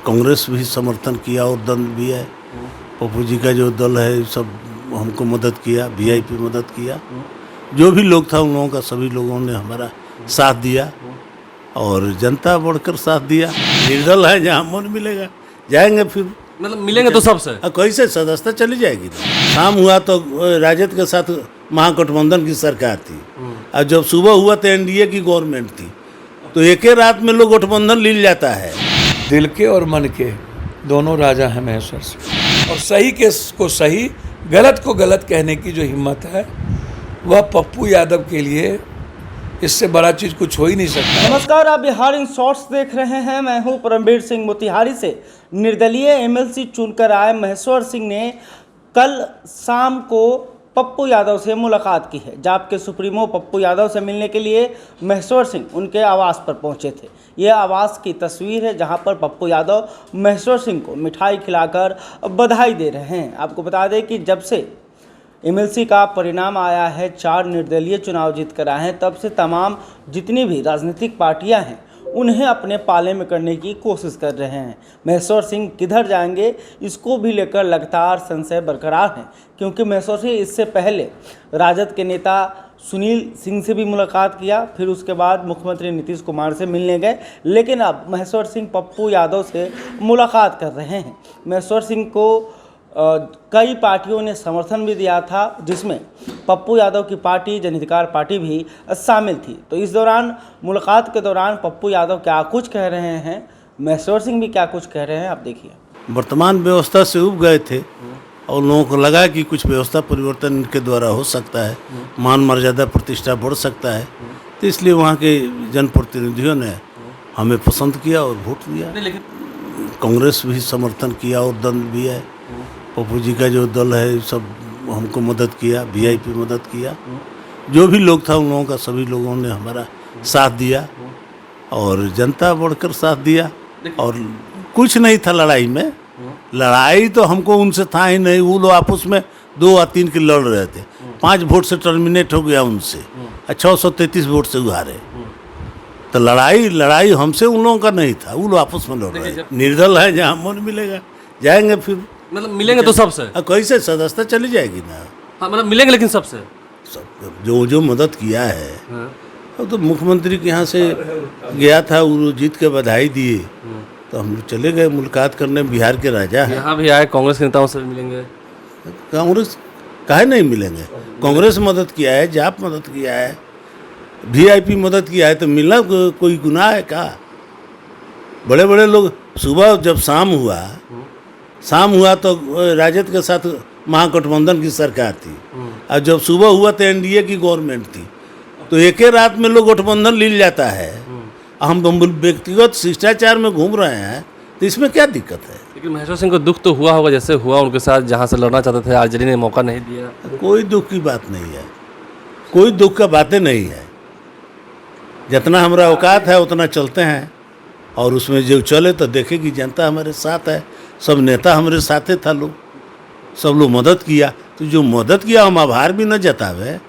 कांग्रेस भी समर्थन किया और दल भी है। पप्पू जी का जो दल है सब हमको मदद किया, वीआईपी मदद किया। जो भी लोग था उन लोगों का सभी लोगों ने हमारा साथ दिया और जनता बढ़कर साथ दिया। निर्दल है, जहाँ मन मिलेगा जाएंगे, फिर मतलब मिलेंगे तो सबसे। कैसे सदस्यता चली जाएगी ना। शाम हुआ तो राजद के साथ महागठबंधन की सरकार थी और जब सुबह हुआ तो एनडीए की गवर्नमेंट थी। तो एक ही रात में लोग गठबंधन लील जाता है। दिल के और मन के दोनों राजा हैं महेश्वर सिंह, और सही के को सही, गलत को गलत कहने की जो हिम्मत है वह पप्पू यादव के लिए इससे बड़ा चीज़ कुछ हो ही नहीं सकता। नमस्कार, आप बिहार इन शॉर्ट्स देख रहे हैं। मैं हूं परमवीर सिंह। मोतिहारी से निर्दलीय एमएलसी चुनकर आए महेश्वर सिंह ने कल शाम को पप्पू यादव से मुलाकात की है। जाप के सुप्रीमो पप्पू यादव से मिलने के लिए महेश्वर सिंह उनके आवास पर पहुंचे थे। यह आवास की तस्वीर है जहां पर पप्पू यादव महेश्वर सिंह को मिठाई खिलाकर बधाई दे रहे हैं। आपको बता दें कि जब से एमएलसी का परिणाम आया है, 4 निर्दलीय चुनाव जीत कर आए हैं, तब से तमाम जितनी भी राजनीतिक पार्टियां हैं उन्हें अपने पाले में करने की कोशिश कर रहे हैं। महेश्वर सिंह किधर जाएंगे, इसको भी लेकर लगातार संशय बरकरार है, क्योंकि महेश्वर सिंह इससे पहले राजद के नेता सुनील सिंह से भी मुलाकात किया, फिर उसके बाद मुख्यमंत्री नीतीश कुमार से मिलने गए, लेकिन अब महेश्वर सिंह पप्पू यादव से मुलाकात कर रहे हैं। महेश्वर सिंह को कई पार्टियों ने समर्थन भी दिया था, जिसमें पप्पू यादव की पार्टी जन अधिकार पार्टी भी शामिल थी। तो इस दौरान मुलाकात के दौरान पप्पू यादव क्या कुछ कह रहे हैं, महेश्वर सिंह भी क्या कुछ कह रहे हैं, आप देखिए। वर्तमान व्यवस्था से उब गए थे और लोगों को लगा कि कुछ व्यवस्था परिवर्तन इनके द्वारा हो सकता है, मान मर्यादा प्रतिष्ठा बढ़ सकता है, तो इसलिए वहाँ के जनप्रतिनिधियों ने हमें पसंद किया और वोट दिया। कांग्रेस भी समर्थन किया और दल भी है। पप्पू जी का जो दल है सब हमको मदद किया, वीआईपी मदद किया। जो भी लोग था उन लोगों का सभी लोगों ने हमारा साथ दिया और जनता बढ़कर साथ दिया। और कुछ नहीं था लड़ाई में, लड़ाई तो हमको उनसे था ही नहीं। वो लोग आपस में 2 या 3 के लड़ रहे थे, 5 वोट से टर्मिनेट हो गया उनसे, 633 वोट से हारे। तो लड़ाई हमसे उन लोगों का नहीं था, वो लोग आपस में लड़ रहे थे। निर्दल है, जहाँ मन मिलेगा जाएंगे, फिर मतलब मिलेंगे तो सबसे। कैसे सदस्यता चली जाएगी ना। हाँ, मतलब मिलेंगे लेकिन सबसे। सब जो मदद किया है अब तो मुख्यमंत्री के यहाँ से गया था, वो जीत के बधाई दिए तो हम लोग चले गए मुलाकात करने। बिहार के राजा हैं, यहाँ भी आए, कांग्रेस के नेताओं से भी मिलेंगे। कांग्रेस काहे नहीं मिलेंगे। कांग्रेस मदद किया है, जाप मदद किया है, वीआईपी मदद किया है, तो मिलना कोई गुनाह है क्या। बड़े बड़े लोग सुबह जब शाम हुआ तो राजद के साथ महागठबंधन की सरकार थी और जब सुबह हुआ तो एनडीए की गवर्नमेंट थी। तो एक ही रात में लोग गठबंधन लील जाता है। हम व्यक्तिगत शिष्टाचार में घूम रहे हैं, तो इसमें क्या दिक्कत है। लेकिन महेश्वर सिंह को दुख तो हुआ होगा, जैसे हुआ उनके साथ जहाँ से लड़ना चाहते थे, आरजेडी ने मौका नहीं दिया। कोई दुख की बात नहीं है, कोई दुख का बातें नहीं है। जितना हमारा औकात है उतना चलते हैं और उसमें जो चले तो देखेगी जनता हमारे साथ है। सब नेता हमारे साथे था, लोग सब लोग मदद किया। तो जो मदद किया हम आभार भी न जतावे।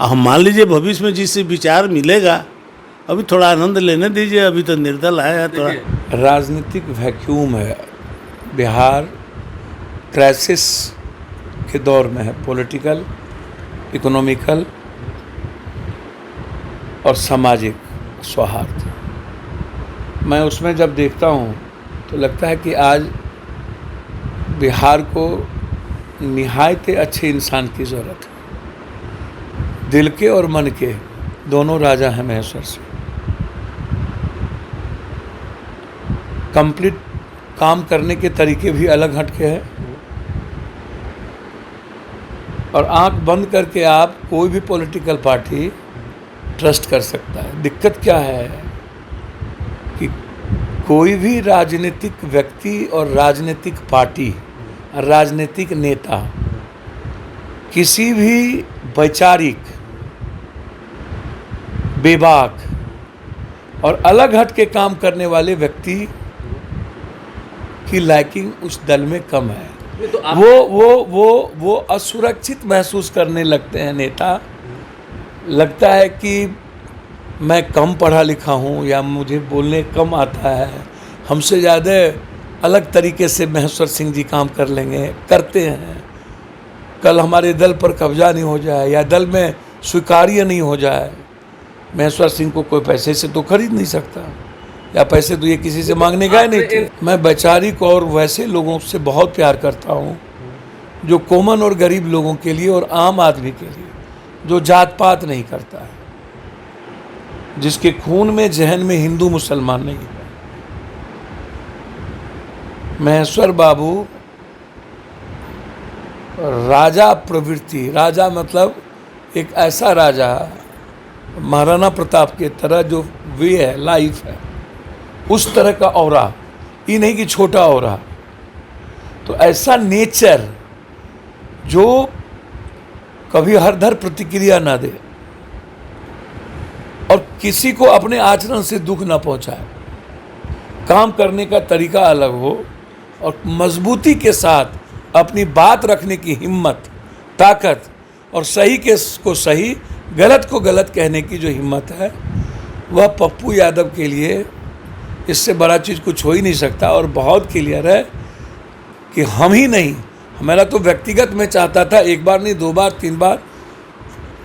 हम मान लीजिए भविष्य में जिससे विचार मिलेगा, अभी थोड़ा आनंद लेने दीजिए, अभी तो निर्दल है थोड़ा। राजनीतिक वैक्यूम है, बिहार क्राइसिस के दौर में है, पॉलिटिकल, इकोनॉमिकल और सामाजिक सौहार्द। मैं उसमें जब देखता हूँ तो लगता है कि आज बिहार को निहायत अच्छे इंसान की ज़रूरत है। दिल के और मन के दोनों राजा हैं महेश्वर सिंह। कंप्लीट काम करने के तरीके भी अलग हटके हैं और आंख बंद करके आप कोई भी पॉलिटिकल पार्टी ट्रस्ट कर सकता है। दिक्कत क्या है कि कोई भी राजनीतिक व्यक्ति और राजनीतिक पार्टी, राजनीतिक नेता किसी भी वैचारिक, बेबाक और अलग हट के काम करने वाले व्यक्ति की लाइकिंग उस दल में कम है। तो वो असुरक्षित महसूस करने लगते हैं नेता। लगता है कि मैं कम पढ़ा लिखा हूँ या मुझे बोलने कम आता है, हमसे ज़्यादा अलग तरीके से महेश्वर सिंह जी काम कर लेंगे, करते हैं। कल हमारे दल पर कब्जा नहीं हो जाए या दल में स्वीकार्य नहीं हो जाए, महेश्वर सिंह को कोई पैसे से तो खरीद नहीं सकता, या पैसे तो ये किसी से मांगने गए नहीं थे। मैं वैचारिक और वैसे लोगों से बहुत प्यार करता हूँ जो कॉमन और गरीब लोगों के लिए और आम आदमी के लिए, जो जात पात नहीं करता है, जिसके खून में जहन में हिंदू मुसलमान नहीं है। महेश्वर बाबू राजा प्रवृत्ति, राजा मतलब एक ऐसा राजा महाराणा प्रताप के तरह जो वे है, लाइफ है, उस तरह का औरा, ये नहीं कि छोटा औरा। तो ऐसा नेचर जो कभी हरधर प्रतिक्रिया ना दे और किसी को अपने आचरण से दुख ना पहुंचाए, काम करने का तरीका अलग हो और मजबूती के साथ अपनी बात रखने की हिम्मत, ताकत, और सही को सही, गलत को गलत कहने की जो हिम्मत है, वह पप्पू यादव के लिए इससे बड़ा चीज़ कुछ हो ही नहीं सकता। और बहुत क्लियर है कि हम ही नहीं, मेरा तो व्यक्तिगत मैं चाहता था, एक बार नहीं, 2 बार 3 बार,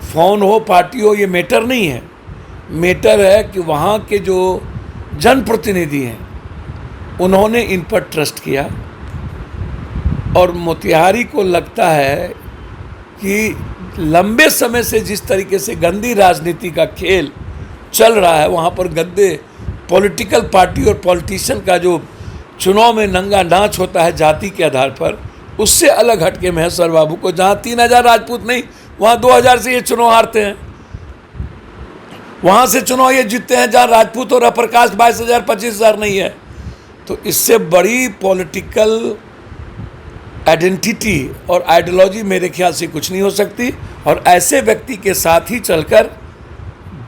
फोन हो, पार्टी हो, ये मैटर नहीं है। मैटर है कि वहाँ के जो जनप्रतिनिधि हैं उन्होंने इन पर ट्रस्ट किया, और मोतिहारी को लगता है कि लंबे समय से जिस तरीके से गंदी राजनीति का खेल चल रहा है, वहाँ पर गंदे पॉलिटिकल पार्टी और पॉलिटिशियन का जो चुनाव में नंगा नाच होता है जाति के आधार पर, उससे अलग हट के महेश्वर बाबू को, जहाँ 3000 राजपूत नहीं, वहाँ 2000 से ये चुनाव हारते हैं, वहाँ से चुनाव ये जीतते हैं जहाँ राजपूत और अपर कास्ट 22,000 25,000 नहीं है। तो इससे बड़ी पॉलिटिकल आइडेंटिटी और आइडियोलॉजी मेरे ख्याल से कुछ नहीं हो सकती, और ऐसे व्यक्ति के साथ ही चलकर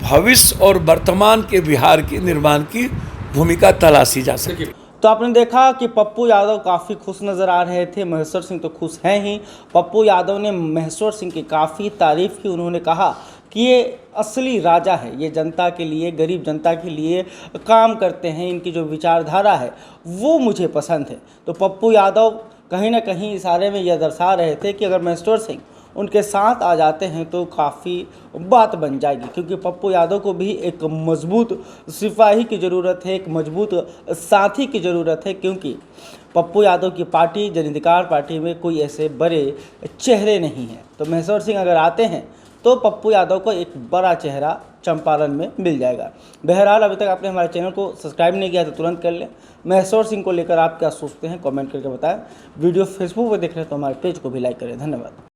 भविष्य और वर्तमान के बिहार के निर्माण की भूमिका तलाशी जा सके। तो आपने देखा कि पप्पू यादव काफ़ी खुश नज़र आ रहे थे। महेश्वर सिंह तो खुश हैं ही। पप्पू यादव ने महेश्वर सिंह की काफ़ी तारीफ़ की। उन्होंने कहा कि ये असली राजा है, ये जनता के लिए, गरीब जनता के लिए काम करते हैं, इनकी जो विचारधारा है वो मुझे पसंद है। तो पप्पू यादव कहीं ना कहीं इशारे में यह दर्शा रहे थे कि अगर महेश्वर सिंह उनके साथ आ जाते हैं तो काफ़ी बात बन जाएगी, क्योंकि पप्पू यादव को भी एक मजबूत सिपाही की ज़रूरत है, एक मजबूत साथी की ज़रूरत है, क्योंकि पप्पू यादव की पार्टी जन अधिकार पार्टी में कोई ऐसे बड़े चेहरे नहीं हैं। तो महेश्वर सिंह अगर आते हैं तो पप्पू यादव को एक बड़ा चेहरा चंपारण में मिल जाएगा। बहरहाल अभी तक आपने हमारे चैनल को सब्सक्राइब नहीं किया तो तुरंत कर लें। महेश्वर सिंह को लेकर आप क्या सोचते हैं कमेंट करके बताएं। वीडियो फेसबुक पर देख रहे हैं तो हमारे पेज को भी लाइक करें। धन्यवाद।